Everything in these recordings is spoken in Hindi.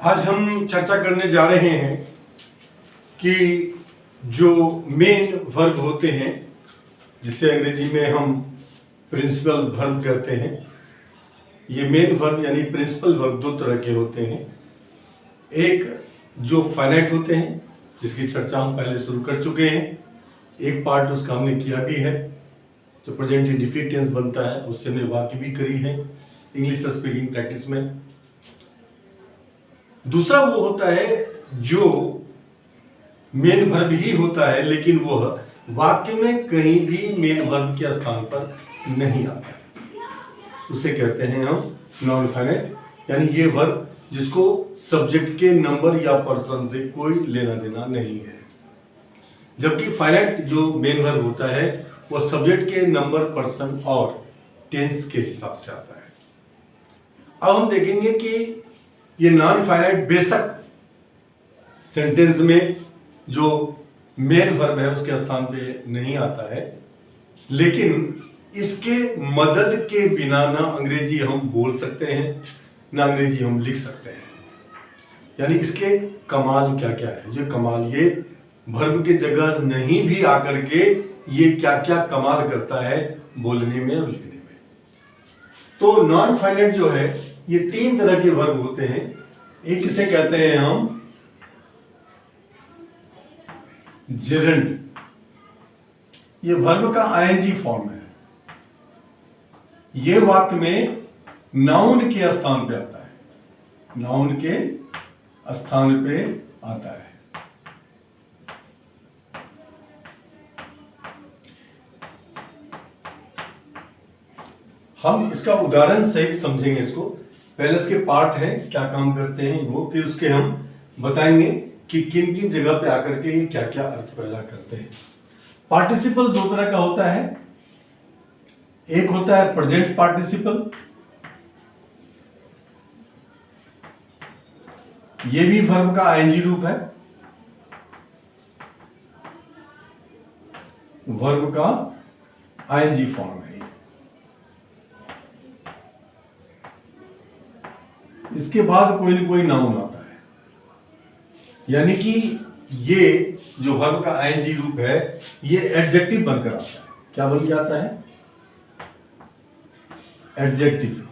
आज हम चर्चा करने जा रहे हैं कि जो मेन वर्ब होते हैं, जिसे अंग्रेजी में हम प्रिंसिपल वर्ब कहते हैं। ये मेन वर्ब यानी प्रिंसिपल वर्ब दो तरह के होते हैं। एक जो फाइनाइट होते हैं, जिसकी चर्चा हम पहले शुरू कर चुके हैं। एक पार्ट उसका हमने किया भी है, जो प्रेजेंट इंडेफिनिट टेंस बनता है, उससे हमने वाक्य भी करी है इंग्लिश स्पीकिंग प्रैक्टिस में। दूसरा वो होता है जो मेन वर्ब ही होता है, लेकिन वह वाक्य में कहीं भी मेन वर्ब के स्थान पर नहीं आता है। उसे कहते हैं हम नॉन फाइनाइट, यानी ये वर्ब जिसको सब्जेक्ट के नंबर या पर्सन से कोई लेना देना नहीं है। जबकि फाइनाइट जो मेन वर्ब होता है वह सब्जेक्ट के नंबर, पर्सन और टेंस के हिसाब से आता है। अब हम देखेंगे कि ये नॉन फाइनाइट बेशक सेंटेंस में जो मेन वर्ब है उसके स्थान पे नहीं आता है, लेकिन इसके मदद के बिना ना अंग्रेजी हम बोल सकते हैं ना अंग्रेजी हम लिख सकते हैं। यानी इसके कमाल क्या क्या है, जो कमाल ये वर्ब के जगह नहीं भी आकर के ये क्या क्या कमाल करता है बोलने में और लिखने में। तो नॉन फाइनाइट जो है ये तीन तरह के वर्ब होते हैं। एक इसे कहते हैं हम जेरेंड, ये वर्ब का आईएनजी फॉर्म है। ये वाक्य में नाउन के स्थान पे आता है, नाउन के स्थान पे आता है। हम इसका उदाहरण सहित समझेंगे इसको। पहले इसके पार्ट है, क्या काम करते हैं वो, फिर उसके हम बताएंगे कि किन किन जगह पे आकर के ये क्या क्या अर्थ पैदा करते हैं। पार्टिसिपल दो तरह का होता है। एक होता है प्रेजेंट पार्टिसिपल, ये भी वर्ब का आईएनजी रूप है, वर्ब का आईएनजी फॉर्म है। इसके बाद कोई ना कोई नाउन आता है, यानी कि ये जो वर्ब का आईएनजी रूप है ये एडजेक्टिव बनकर आता है। क्या बन के आता है? एडजेक्टिव।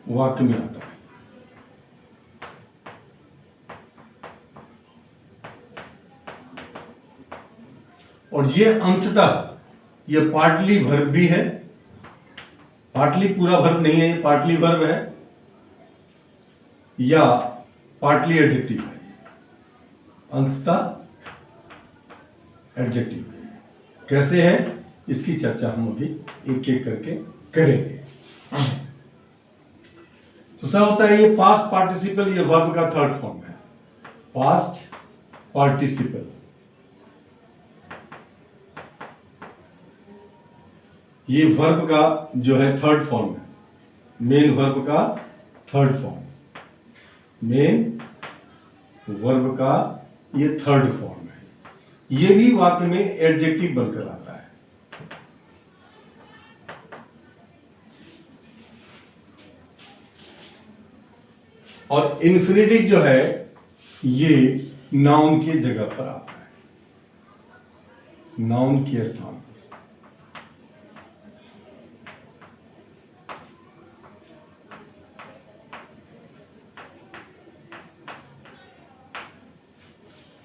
वाक्य में आता है। और ये अंशतः ये पार्टली वर्ब भी है, पार्टली पूरा वर्ब नहीं है, ये पार्टली वर्ब है या पार्टली एडजेक्टिव है, अंशतः एडजेक्टिव है। कैसे है इसकी चर्चा हम अभी एक एक करके करेंगे। दूसरा होता है ये पास्ट पार्टिसिपल, ये वर्ब का थर्ड फॉर्म है। पास्ट पार्टिसिपल, ये वर्ब का जो है थर्ड फॉर्म है, मेन वर्ब का थर्ड फॉर्म, मेन वर्ब का ये थर्ड फॉर्म है। ये भी वाक्य में एडजेक्टिव बनकर आता है। और इन्फिनिटिव जो है ये नाउन के जगह पर आता है, नाउन के स्थान पर।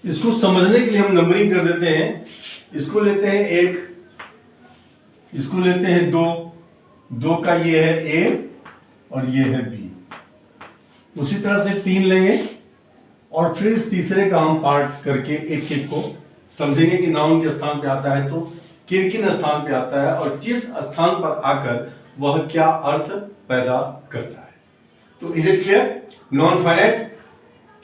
इसको समझने के लिए हम नंबरिंग कर देते हैं। इसको लेते हैं एक, इसको लेते हैं दो, दो का ये है ए और ये है बी। उसी तरह से तीन लेंगे और फिर इस तीसरे का हम पार्ट करके एक एक को समझेंगे कि नाउन के स्थान पे आता है तो किन किन स्थान पे आता है और किस स्थान पर आकर वह क्या अर्थ पैदा करता है। तो is it clear? Non finite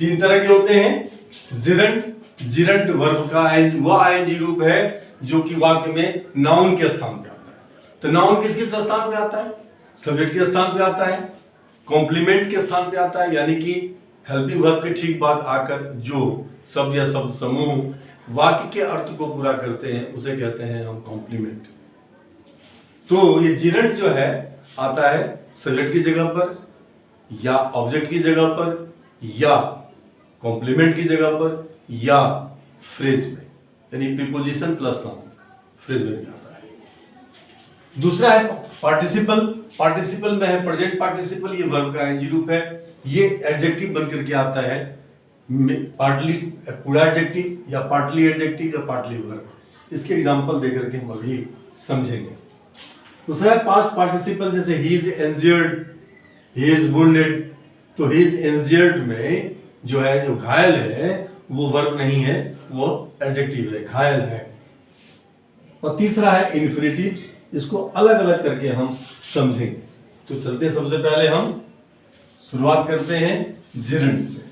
तीन तरह के होते हैं। जिरंट, जिरंट वर्ब का वह आईएनजी रूप है जो कि वाक्य में नाउन के स्थान पे आता है। तो नाउन किस किस स्थान पे आता है? सब्जेक्ट के स्थान पे आता है, कॉम्प्लीमेंट के स्थान पे आता है, यानी कि हेल्पिंग वर्ब के ठीक बाद आकर जो शब्द या शब्द समूह वाक्य के अर्थ को पूरा करते हैं उसे कहते हैं हम कॉम्प्लीमेंट। तो ये जिरंट जो है आता है सब्जेक्ट की जगह पर या ऑब्जेक्ट की जगह पर या कॉम्प्लीमेंट की जगह पर या फ्रेज में, यानी प्रीपोजिशन प्लस नाउन फ्रेज में भी आता है। दूसरा है पार्टिसिपल। पार्टिसिपल में है प्रेजेंट पार्टिसिपल, ये वर्ब का एनजी रूप है। ये एडजेक्टिव बन करके आता है पार्टली पूरा एडजेक्टिव या पार्टली एडजेक्टिव या पार्टली वर्ब। इसके एग्जांपल देकर के हम अभी समझेंगे। दूसरा है पास्ट पार्टिसिपल, जैसे he is injured, he is wounded. तो ही इज इंजर्ड में जो है, जो घायल है, वो वर्ब नहीं है, वो एडजेक्टिव है, घायल है। और तीसरा है इन्फिनिटिव, इसको अलग अलग करके हम समझेंगे। तो चलते हैं, सबसे पहले हम शुरुआत करते हैं जिरंट से।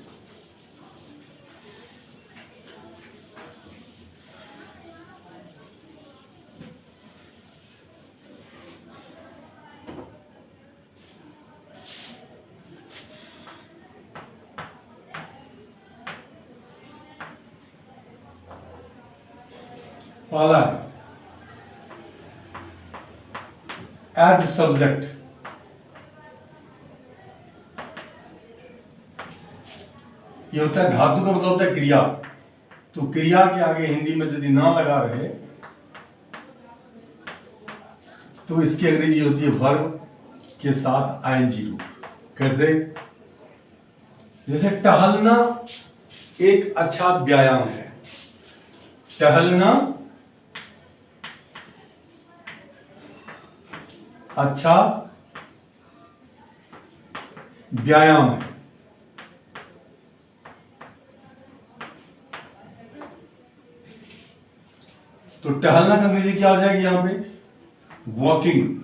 पहला है एज सब्जेक्ट। ये होता है धातु का मतलब होता है क्रिया। तो क्रिया के आगे हिंदी में यदि ना लगा रहे तो इसकी अंग्रेजी होती है वर्ब के साथ आईएनजी रूप। कैसे? जैसे टहलना एक अच्छा व्यायाम है। टहलना अच्छा व्यायाम है। तो टहलना का अंग्रेजी क्या हो जाएगी यहां पे? Walking.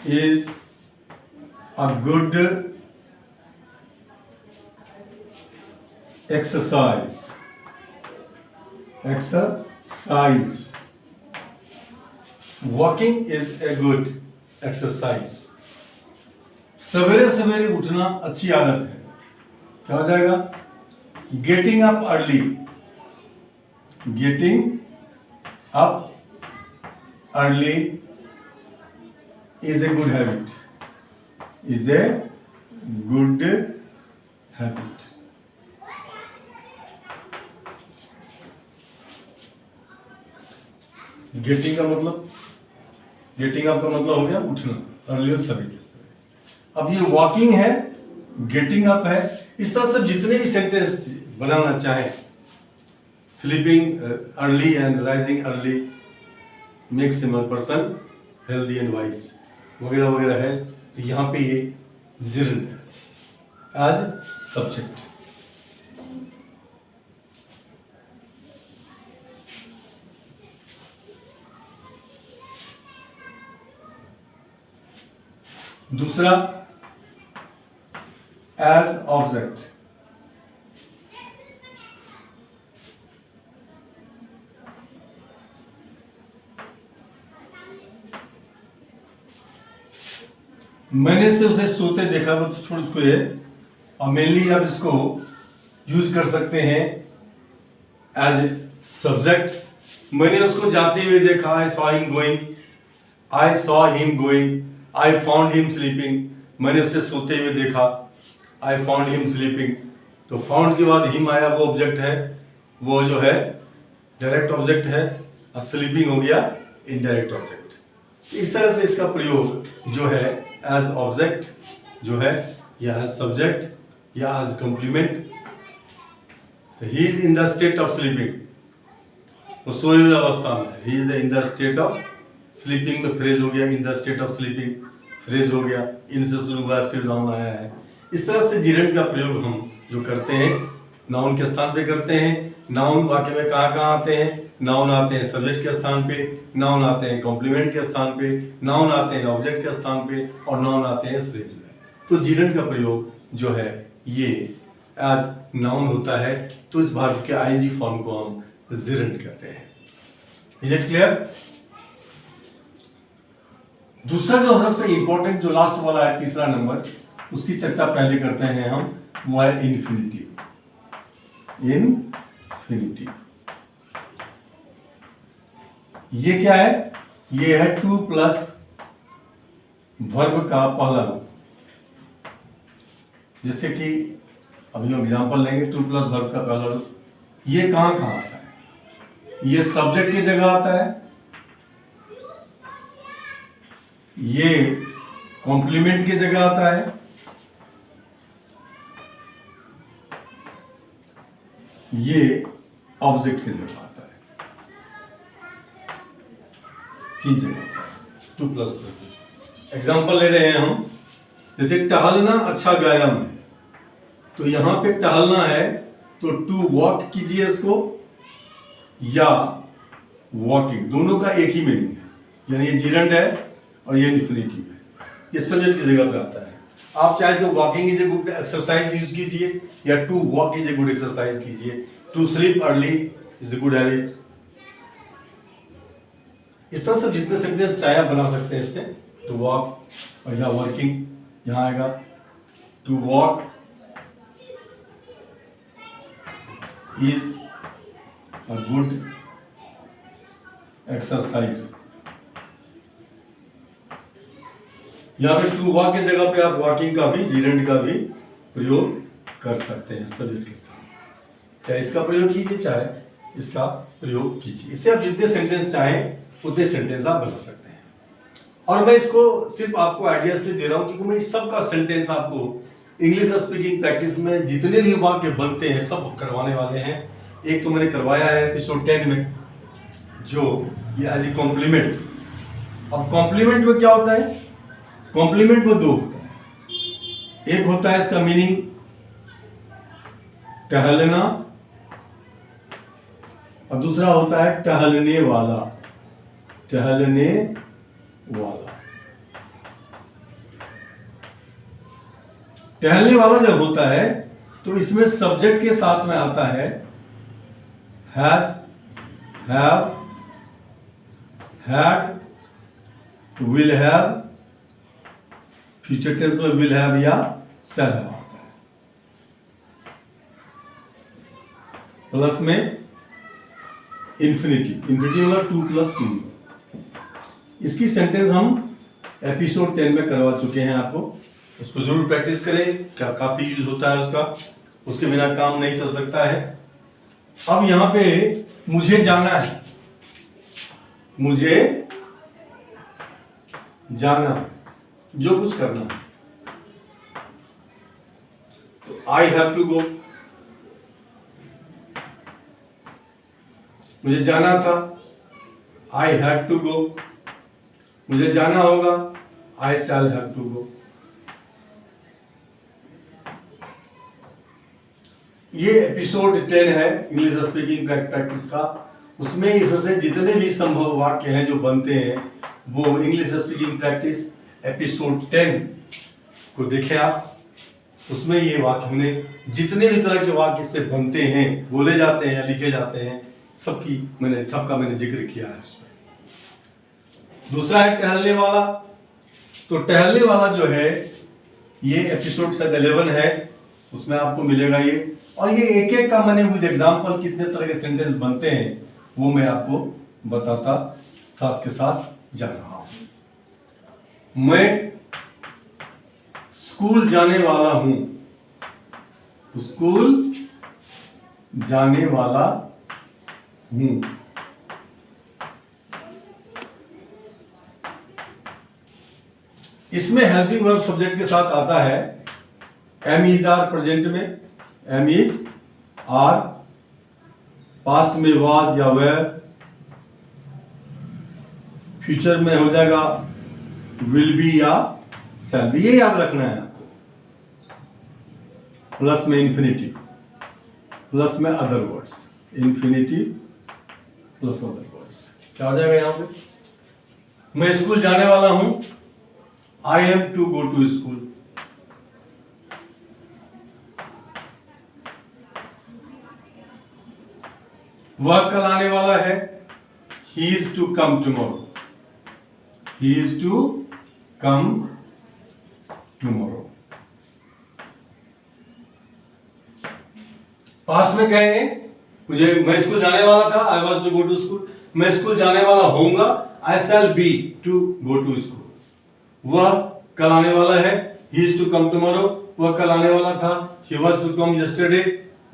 Is a good exercise. Exercise. Walking is a good exercise. सवेरे सवेरे उठना अच्छी आदत है। क्या हो जाएगा? Getting up early. Getting up early is a good habit. Is a good habit. Getting का मतलब, गेटिंग अप का मतलब हो गया उठना, अर्ली और सवेरे। अब ये वॉकिंग है, गेटिंग अप है। इस तरह से जितने भी सेंटेंस बनाना चाहें, sleeping early and rising early makes a person healthy and wise वगैरह वगैरह है। तो यहाँ पे ये जिरंट है एज सब्जेक्ट। दूसरा एज ऑब्जेक्ट। मैंने से उसे सोते देखा, वो तो छोड़ इसको है। और मेनली आप इसको यूज कर सकते हैं एज सब्जेक्ट। मैंने उसको जाते हुए देखा, I saw him going. I saw him going. I found him sleeping. मैंने उसे सोते हुए देखा, आई फाउंड हिम स्लीपिंग। तो फाउंड के बाद हिम आया, वो ऑब्जेक्ट है, वो जो है डायरेक्ट ऑब्जेक्ट है। और स्लीपिंग हो गया इनडायरेक्ट ऑब्जेक्ट। इस तरह से इसका प्रयोग जो है एज ऑब्जेक्ट जो है, या एज सब्जेक्ट या as complement. He is in the state of sleeping, वो सोए हुए अवस्था में। He is in the state of sleeping में फ्रेज हो गया, in the state of sleeping phrase हो गया, इनसे शुरू हुआ फिर नाउन आया है। इस तरह से जिरंट का प्रयोग हम जो करते हैं नाउन के स्थान पे करते हैं। नाउन वाक्य में कहाँ कहाँ आते हैं? नाउन आते हैं सब्जेक्ट के स्थान पे, नाउन आते हैं कॉम्प्लीमेंट के स्थान पे, नाउन आते हैं ऑब्जेक्ट के स्थान पे, और नाउन आते हैं फ्रेज में। तो जिरंट का प्रयोग जो है ये एज नाउन होता है। तो इस भाग के आईएनजी फॉर्म को हम जिरंट कहते हैं। Is it clear? दूसरा जो सबसे इंपॉर्टेंट जो लास्ट वाला है, तीसरा नंबर, उसकी चर्चा पहले करते हैं हम वो है इन्फिनिटिव। इन्फिनिटिव ये क्या है? ये है टू प्लस वर्ब का पहला रूप। जैसे कि अभी हम एग्जांपल लेंगे, टू प्लस वर्ब का पहला रूप ये कहां कहां आता है? ये सब्जेक्ट की जगह आता है, ये कॉम्प्लीमेंट की जगह आता है, ये ऑब्जेक्ट की जगह आता है। तीन जगह आता है टू प्लस वर्ब। एग्जांपल ले रहे हैं हम, जैसे टहलना अच्छा व्यायाम है, तो यहां पे टहलना है तो टू वॉक कीजिए इसको, या वॉकिंग, दोनों का एक ही मीनिंग है, यानी ये जिरंड है और ये इन्फिनिटिव है, ये सब्जेक्ट की जगह पे आता है। आप चाहे तो walking is a good exercise use कीजिए, या to walk is a good exercise कीजिए, to sleep early is a good habit. इस तरह से जितने सेंटेंस चाहे आप बना सकते हैं इससे। टू वॉक और या वर्किंग यहां आएगा, to walk is a good exercise. यहां पे टू वॉक की जगह पे आप वॉकिंग का भी, जिरेंड का भी प्रयोग कर सकते हैं सब्जेक्ट के साथ। चाहे इसका प्रयोग कीजिए, चाहे इसका प्रयोग कीजिए। इससे आप जितने सेंटेंस चाहें उतने सेंटेंस आप बना सकते हैं। और मैं इसको सिर्फ आपको आइडिया इसलिए दे रहा हूं क्योंकि मैं सबका सेंटेंस आपको इंग्लिश स्पीकिंग प्रैक्टिस में जितने भी वाक्य बनते हैं सब करवाने वाले हैं। एक तो मैंने करवाया है एपिसोड 10 में, जो ये एज ए कॉम्प्लीमेंट। अब कॉम्प्लीमेंट में क्या होता है? कॉम्प्लीमेंट में दो होता है। एक होता है इसका मीनिंग टहलना, और दूसरा होता है टहलने वाला। टहलने वाला, टहलने वाला जब होता है तो इसमें सब्जेक्ट के साथ में आता है has, have, had, will have, future tense में विल हैव या शैल हैव आता है। प्लस में इन्फिनिटिव, इन्फिनिटिव मतलब टू प्लस टू। इसकी सेंटेंस हम एपिसोड 10 में करवा चुके हैं आपको, उसको जरूर प्रैक्टिस करें। क्या काफी यूज होता है उसका, उसके बिना काम नहीं चल सकता है। अब यहां पे मुझे जाना है, मुझे जाना है, जो कुछ करना है, तो आई हैव टू गो। मुझे जाना था, आई हैव टू गो। मुझे जाना होगा, आई शैल हैव टू गो। ये एपिसोड 10 है इंग्लिश स्पीकिंग प्रैक्टिस का। उसमें इससे जितने भी संभव वाक्य हैं जो बनते हैं वो इंग्लिश स्पीकिंग प्रैक्टिस एपिसोड 10 को देखें आप। उसमें ये वाक्य हमने जितने भी तरह के वाक्य इससे बनते हैं, बोले जाते हैं या लिखे जाते हैं, सबका मैंने जिक्र किया है उसमें। दूसरा है टहलने वाला। तो टहलने वाला जो है ये एपिसोड शायद 11 है, उसमें आपको मिलेगा ये। और ये एक एक का मैंने विद एग्जांपल कितने तरह के सेंटेंस बनते हैं वो मैं आपको बताता साथ के साथ जा रहा हूं। मैं स्कूल जाने वाला हूं, स्कूल जाने वाला हूं। इसमें हेल्पिंग वर्ब सब्जेक्ट के साथ आता है एम इज आर प्रेजेंट में, एम इज आर, पास्ट में वाज या वेयर, फ्यूचर में हो जाएगा विल बी या शैल बी। ये याद रखना है आपको। प्लस में इन्फिनिटिव, प्लस में other words, infinitive plus other words. क्या हो जाएगा यहां पे? मैं स्कूल जाने वाला हूं, I am to go to school. वह कल आने वाला है, he is to come tomorrow, he is to come tomorrow. Past में कहेंगे मैं स्कूल जाने वाला था, I was to go to school. मैं स्कूल जाने वाला होऊंगा, I shall be to go to school. वह कल आने वाला है, he is to come tomorrow. वह कल आने वाला था, he was to come yesterday.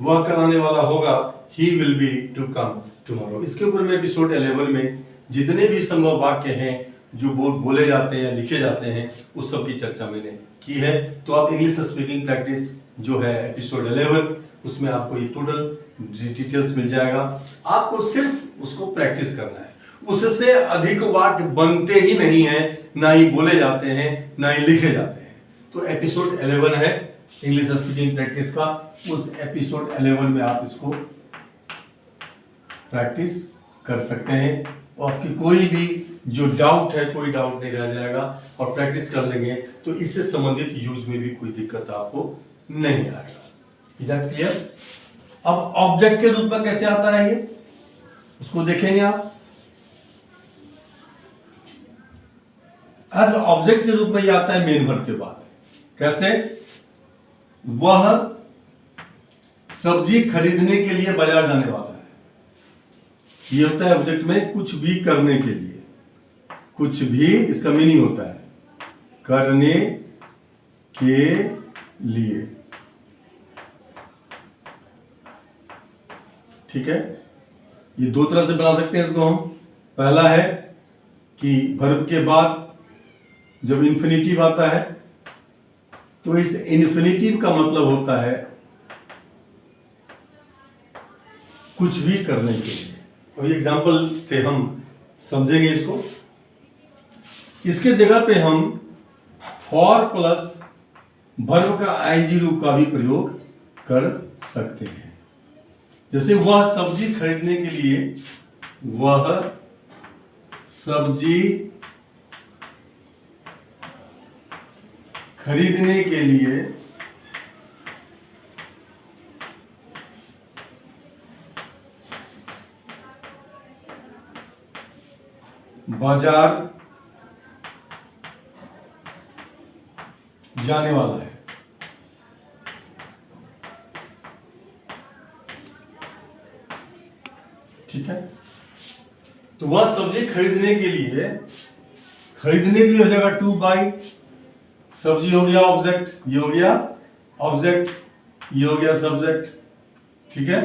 वह कल आने वाला होगा, he will be to come tomorrow. इसके ऊपर में एपिसोड 11 में जितने भी संभव वाक्य हैं जो बोले जाते हैं या लिखे जाते हैं, उस सब की चर्चा मैंने की है। तो आप इंग्लिश स्पीकिंग प्रैक्टिस जो है एपिसोड 11, उसमें आपको ये टोटल डिटेल्स मिल जाएगा। आपको सिर्फ उसको प्रैक्टिस करना है, उससे अधिक वाक्य बनते ही नहीं है, ना ही बोले जाते हैं, ना ही लिखे जाते हैं। तो एपिसोड 11 है इंग्लिश स्पीकिंग प्रैक्टिस का। उस एपिसोड 11 में आप इसको प्रैक्टिस कर सकते हैं और आपकी कोई भी जो डाउट है, कोई डाउट नहीं रह जाएगा। और प्रैक्टिस कर लेंगे तो इससे संबंधित यूज में भी कोई दिक्कत आपको नहीं आएगा। Is that clear? अब ऑब्जेक्ट के रूप में कैसे आता है ये, उसको देखेंगे आप। एज ऑब्जेक्ट के रूप में ये आता है मेन वर्ब के बाद। कैसे? वह सब्जी खरीदने के लिए बाजार जाने वाला है। ये होता है ऑब्जेक्ट में कुछ भी करने के लिए, कुछ भी इसका मीनिंग होता है करने के लिए। ठीक है, ये दो तरह से बना सकते हैं इसको हम। पहला है कि वर्ब के बाद जब इन्फिनिटिव आता है तो इस इन्फिनिटिव का मतलब होता है कुछ भी करने के लिए। और एग्जांपल से हम समझेंगे इसको। इसके जगह पे हम फॉर प्लस वर्ब का आईजी रूप का भी प्रयोग कर सकते हैं। जैसे वह सब्जी खरीदने के लिए, वह सब्जी खरीदने के लिए बाजार जाने वाला है। ठीक है, तो वह सब्जी खरीदने के लिए, खरीदने के लिए हो जाएगा टू बाई। सब्जी हो गया ऑब्जेक्ट, ये हो गया ऑब्जेक्ट, ये हो गया सब्जेक्ट। ठीक है,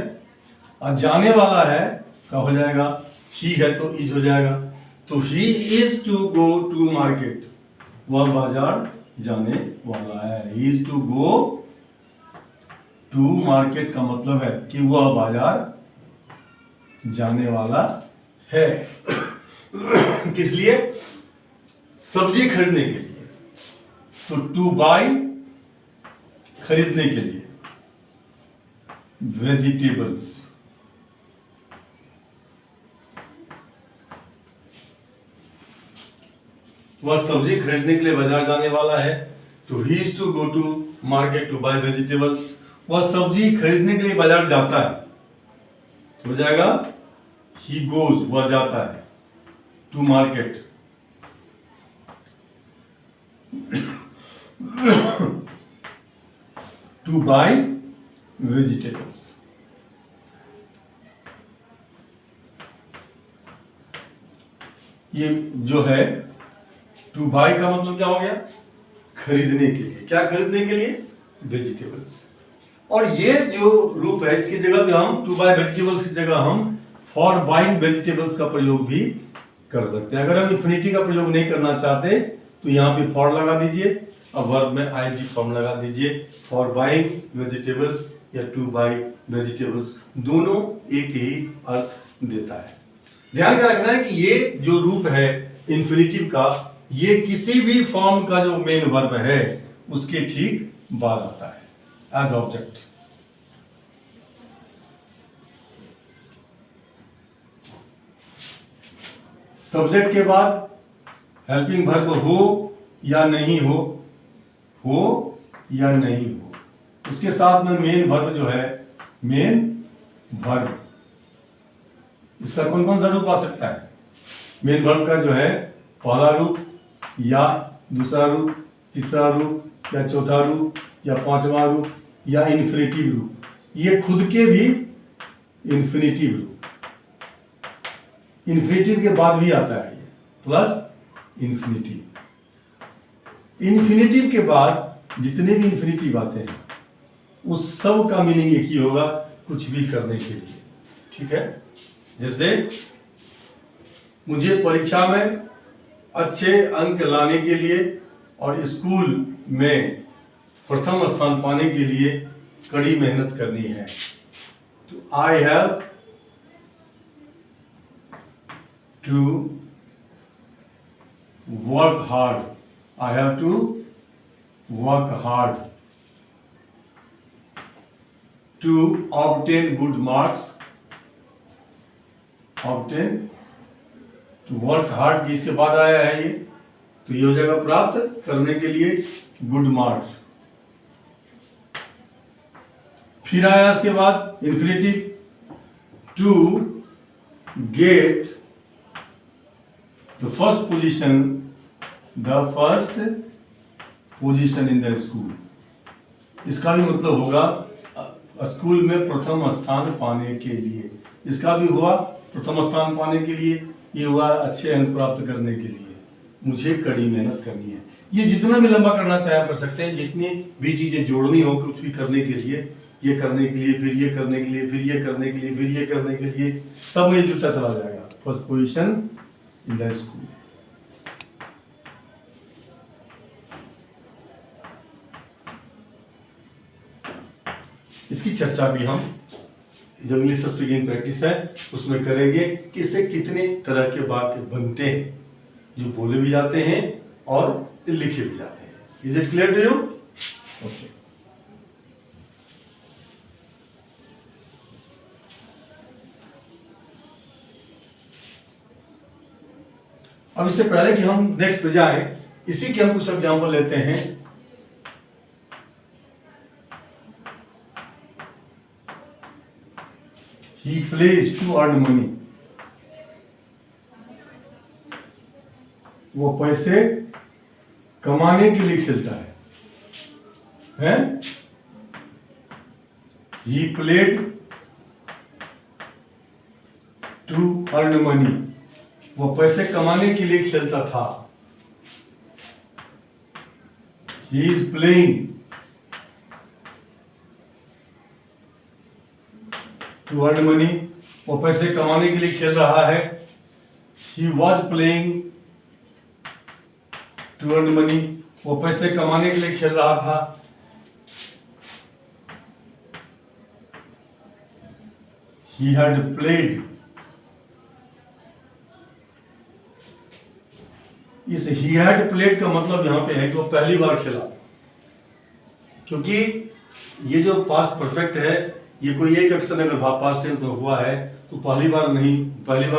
और जाने वाला है क्या हो जाएगा? ही है तो इज हो जाएगा। तो he is to go to market, वह बाजार जाने वाला है। He is to go to market का मतलब है कि वह बाजार जाने वाला है। किस लिए? सब्जी खरीदने के लिए। तो टू बाई खरीदने के लिए, वेजिटेबल्स। वह सब्जी खरीदने के लिए बाजार जाने वाला है। तो he is to go to market to buy vegetables. वह सब्जी खरीदने के लिए बाजार जाता है, हो जाएगा ही गोज, वह जाता है to market. To buy vegetables. ये जो है टू बाई का मतलब क्या हो गया? खरीदने के लिए। क्या खरीदने के लिए? वेजिटेबल्स। और ये जो रूप है, इसकी जगह पे हम टू बाई वेजिटेबल्स की जगह हम फॉर बाइंग वेजिटेबल्स का प्रयोग भी कर सकते हैं। अगर हम इन्फिनिटी का प्रयोग नहीं करना चाहते तो यहाँ पे फॉर लगा दीजिए, अब वर्ब में आईजी फॉर्म लगा दीजिए। फॉर बाइंग वेजिटेबल्स या टू बाई वेजिटेबल्स, दोनों एक ही अर्थ देता है। ध्यान का रखना है कि ये जो रूप है इन्फिनिटिव का, ये किसी भी फॉर्म का जो मेन वर्ब है उसके ठीक बाद आता है एज ऑब्जेक्ट। सब्जेक्ट के बाद हेल्पिंग वर्ब हो या नहीं हो, हो या नहीं हो, उसके साथ में मेन वर्ब जो है, मेन वर्ब, इसका कौन कौन सा रूप आ सकता है? मेन वर्ब का जो है पहला रूप या दूसरा रूप, तीसरा रूप या चौथा रूप या पांचवा रूप या इन्फिनिटिव रूप, ये खुद के भी इन्फिनिटिव रूप, इन्फिनिटिव के बाद भी आता है ये प्लस इन्फिनिटिव। इन्फिनिटिव के बाद जितने भी इन्फिनिटिव आते हैं उस सब का मीनिंग एक ही होगा, कुछ भी करने के लिए। ठीक है, जैसे मुझे परीक्षा में अच्छे अंक लाने के लिए और स्कूल में प्रथम स्थान पाने के लिए कड़ी मेहनत करनी है, तो I have to work hard, I have to work hard to obtain good marks, obtain to work hard की इसके बाद आया है ये, तो ये हो जाएगा प्राप्त करने के लिए गुड मार्क्स। फिर आया इसके बाद infinitive, to get the first position, the first position in the school. इसका भी मतलब होगा स्कूल में प्रथम स्थान पाने के लिए, इसका भी हुआ प्रथम स्थान पाने के लिए, ये हुआ अच्छे अंक प्राप्त करने के लिए मुझे कड़ी मेहनत करनी है। ये जितना भी लंबा करना चाहे कर सकते हैं, जितनी भी चीजें जोड़नी हो कुछ भी करने के लिए, ये करने के लिए, फिर ये करने के लिए, फिर ये करने के लिए, फिर ये करने के लिए, सब में जुड़ता चला जाएगा। First position in the school. इसकी चर्चा भी हम जो इंग्लिश स्पीकिंग प्रैक्टिस है उसमें करेंगे कि इससे कितने तरह के वाक्य बनते हैं जो बोले भी जाते हैं और लिखे भी जाते हैं। Is it clear to you? Okay. अब इससे पहले कि हम नेक्स्ट पे जाएं, इसी के हम कुछ एग्जाम्पल लेते हैं। He plays to earn money. वो पैसे कमाने के लिए खेलता है? He played to earn money. वो पैसे कमाने के लिए खेलता था। He is playing to earn money. वो पैसे कमाने के लिए खेल रहा है। He was playing to earn money. वो पैसे कमाने के लिए खेल रहा था। He had played. इस he had played का मतलब यहाँ पे है कि वो पहली बार खेला, क्योंकि ये जो पास्ट परफेक्ट है ये कोई एक अक्सर अगर पास्ट टेंस में हुआ है तो पहली बार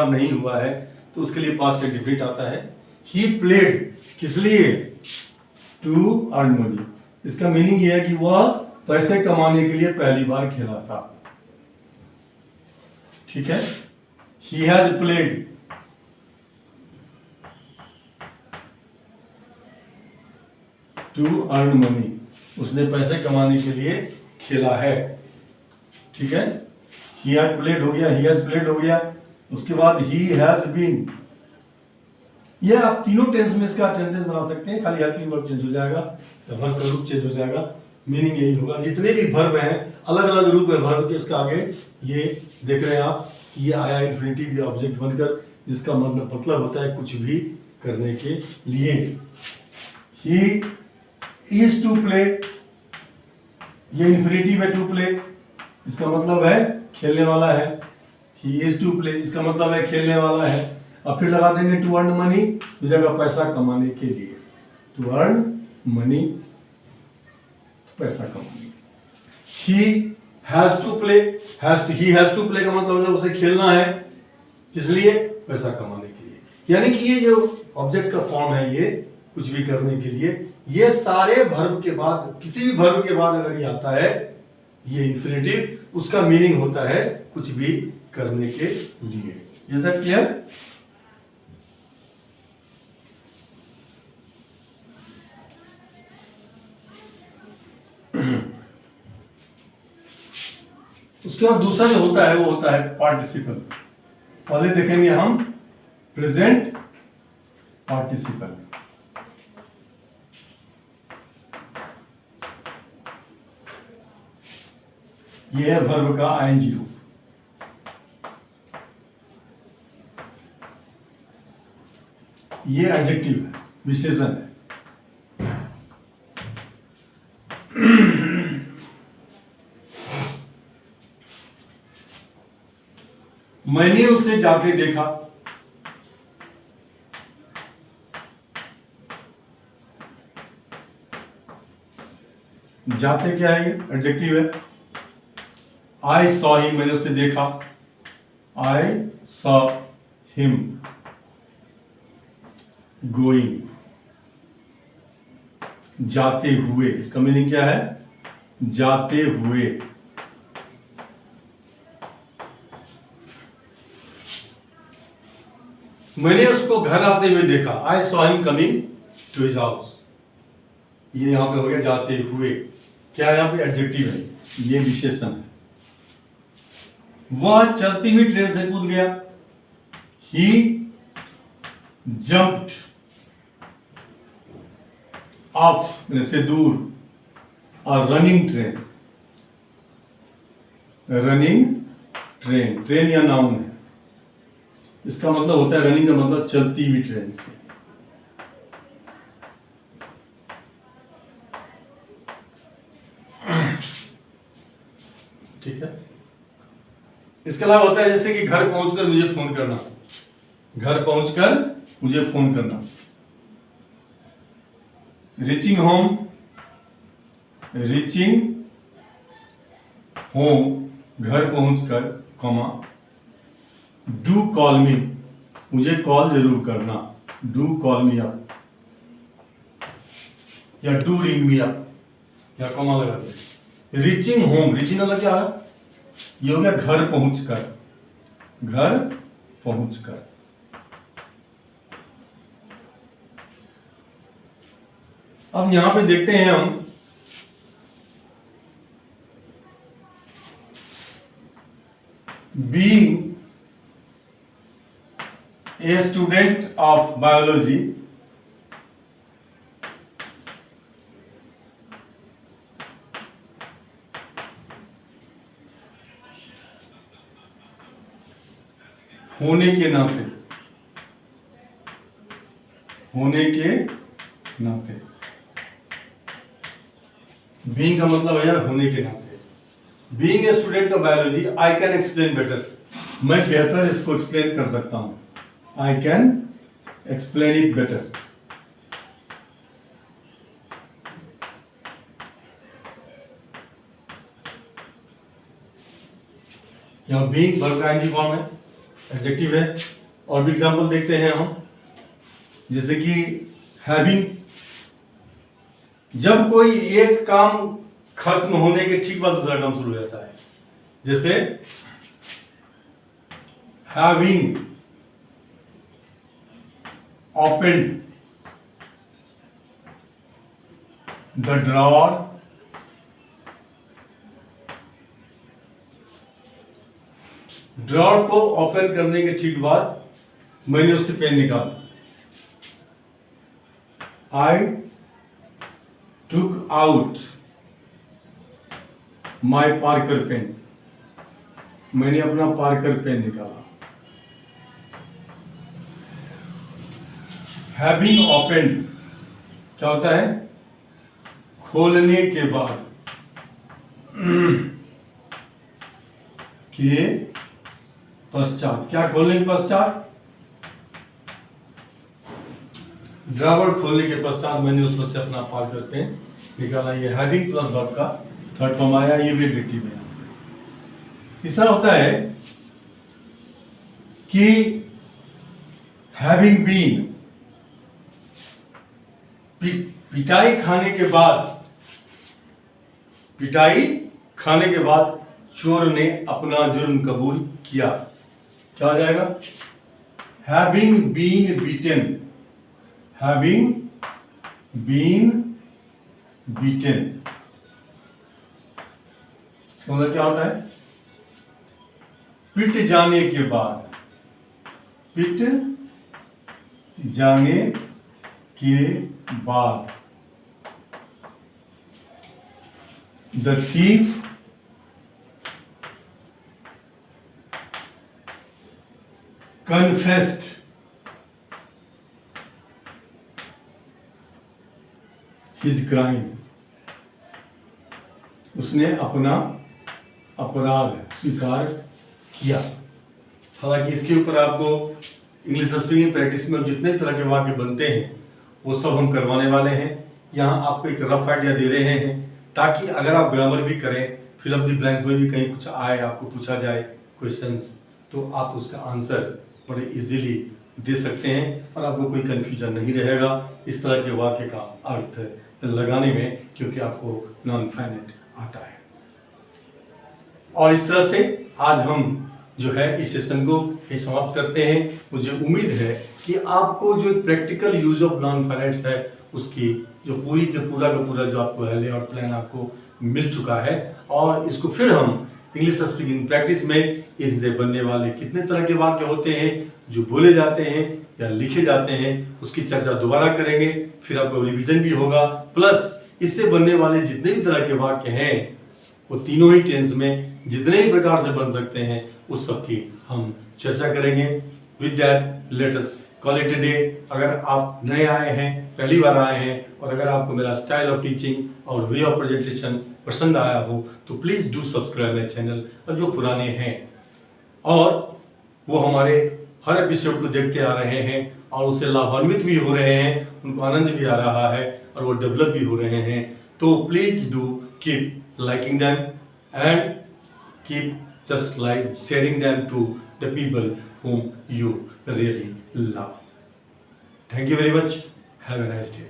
नहीं हुआ है तो उसके लिए पास्ट टेंस डिफिनिट आता है। ही प्लेड किस लिए? To earn money. इसका मीनिंग ये है कि वह पैसे कमाने के लिए पहली बार खेला था। ठीक है, he has played to earn money. उसने पैसे कमाने के लिए खेला है। ठीक है, ही हैज प्लेड हो गया, ही हैज प्लेड हो गया। उसके बाद ही हैज बीन। ये आप तीनों टेंस में इसका टेंसेस बना सकते हैं, खाली हेल्पिंग वर्ब चेंज हो जाएगा, वर्ब का रूप चेंज हो जाएगा, मीनिंग यही होगा। जितने भी वर्ब हैं अलग अलग रूप है वर्ब के, उसके आगे ये देख रहे हैं आप, ये आया इन्फिनिटिव या ऑब्जेक्ट बनकर, जिसका मतलब होता है कुछ भी करने के लिए। ही इज टू प्ले, ये इन्फिनिटिव है टू प्ले, इसका मतलब है खेलने वाला है। ही इज टू प्ले, इसका मतलब है खेलने वाला है। अब फिर लगा देंगे टू अर्न मनी, तो जगह पैसा कमाने के लिए। टू अर्न मनी, पैसा कमाने। He has to play, he has to play का मतलब है उसे खेलना है, इसलिए पैसा कमाने के लिए। यानी कि ये जो ऑब्जेक्ट का फॉर्म है ये कुछ भी करने के लिए, ये सारे वर्ब के बाद, किसी भी वर्ब के बाद अगर ये आता है ये इन्फिनिटिव, उसका मीनिंग होता है कुछ भी करने के लिए। Is that clear? उसके बाद दूसरा जो होता है वो होता है पार्टिसिपल। पहले देखेंगे हम प्रेजेंट पार्टिसिपल। ये है वर्ब का आईएनजी रूप। ये एडजेक्टिव है, विशेषण है। मैंने उसे जाते देखा। जाते क्या है? ये एडजेक्टिव है। आई सॉ हिम, मैंने उसे देखा। आई सॉ हिम गोइंग, जाते हुए। इसका मीनिंग क्या है? जाते हुए। मैंने उसको घर आते हुए देखा। I saw him coming to his house. ये यहां पे हो गया जाते हुए। क्या यहां पे एडजेक्टिव है, ये विशेषण है। वह चलती हुई ट्रेन से कूद गया। ही जंप्ड ऑफ से दूर। और running train, running train, train या नाउन है। इसका मतलब होता है, रनिंग का मतलब चलती हुई ट्रेन से। ठीक है। इसके अलावा होता है जैसे कि घर पहुंचकर मुझे फोन करना। घर पहुंचकर मुझे फोन करना। रीचिंग होम, रीचिंग होम घर पहुंचकर, कॉमा डू कॉल मी, मुझे कॉल जरूर करना। डू कॉल मी अप या डू रिंग मी अप, या कॉमा लगा दे। रीचिंग होम, रीचिंग अलग क्या है? ये हो गया घर पहुंचकर, घर पहुंचकर। अब यहां पे देखते हैं हम being a student of biology, होने के नाते, होने के नाते। बीइंग का मतलब है यार होने के नाते। Being a student of biology I can explain better, मैं बेहतर इसको एक्सप्लेन कर सकता हूं। I can explain it better. यहां बीइंग वर्ब का आईएनजी फॉर्म है, एडजेक्टिव है। और भी एग्जांपल देखते हैं हम, जैसे कि हैविंग, जब कोई एक काम खत्म होने के ठीक बाद दूसरा काम शुरू हो जाता है। जैसे having opened the drawer, drawer को ओपन करने के ठीक बाद मैंने उससे पेन निकाला। I took out my Parker pen, मैंने अपना पार्कर पेन निकाला। हैविंग ओपनड क्या होता है? खोलने के बाद के पश्चात। क्या खोलने के पश्चात? ड्रावर खोलने के पश्चात मैंने उसमें से अपना पार्कर पेन निकाला। ये हैविंग प्लस वर्ब का थर्ड फॉर्म आया, ये भी एडजेक्टिव है। तीसरा होता है कि हैविंग बीन, पिटाई खाने के बाद, पिटाई खाने के बाद चोर ने अपना जुर्म कबूल किया। क्या हो जाएगा? Having been beaten, having been beaten. इसका मतलब क्या होता है? पिट जाने के बाद, पिट जाने के बाद the thief confessed his crime, उसने अपना अपराध स्वीकार किया। हालांकि इसके ऊपर आपको इंग्लिश स्पीकिंग प्रैक्टिस में जितने तरह के वाक्य बनते हैं वो सब हम करवाने वाले हैं। यहाँ आपको एक रफ आइडिया दे रहे हैं ताकि अगर आप ग्रामर भी करें, फिल अप द ब्लैंक्स में भी कहीं कुछ आए, आपको पूछा जाए क्वेश्चंस, तो आप उसका आंसर बड़े इजीली दे सकते हैं और आपको कोई कंफ्यूजन नहीं रहेगा इस तरह के वाक्य का अर्थ लगाने में, क्योंकि आपको नॉन फाइनाइट आता है। और इस तरह से आज हम जो है इस सेशन को ही समाप्त करते हैं। मुझे उम्मीद है कि आपको जो practical use of non finites है उसकी जो पूरी का पूरा जो आपको है लेआउट प्लान आपको मिल चुका है, और इसको फिर हम इंग्लिश स्पीकिंग प्रैक्टिस में इससे बनने वाले कितने तरह के वाक्य होते हैं जो बोले जाते हैं या लिखे जाते हैं उसकी चर्चा दोबारा करेंगे। फिर आपको रिवीजन भी होगा, प्लस इससे बनने वाले जितने भी तरह के वाक्य हैं वो तीनों ही टेंस में जितने ही प्रकार से बन सकते हैं उस सब की हम चर्चा करेंगे। With that let us call it a day. अगर आप नए आए हैं, पहली बार आए हैं, और अगर आपको मेरा स्टाइल ऑफ टीचिंग और वे ऑफ प्रेजेंटेशन पसंद आया हो तो please do subscribe my channel. और जो पुराने हैं और वो हमारे हर एपिसोड को देखते आ रहे हैं और उससे लाभान्वित भी हो रहे हैं, उनको आनंद भी आ रहा है और वो डेवलप भी हो रहे हैं, तो please do keep liking them and keep just like sharing them to the people whom you really love. Thank you very much. Have a nice day.